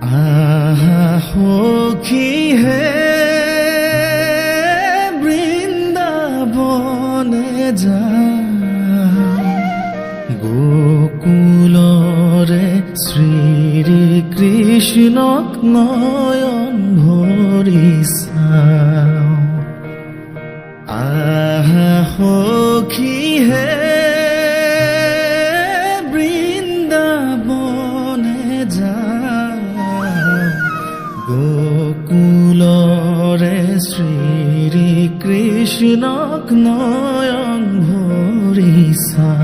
আহা সখী হে বৃন্দাবনে যা গোকুলরে শ্রীকৃষ্ণক নয়ন ভৰি চাওঁ। আহা সখী হে বৃন্দাবনে যা গোকুলরে শ্রীকৃষ্ণক নয়ন ভৰি চাওঁ।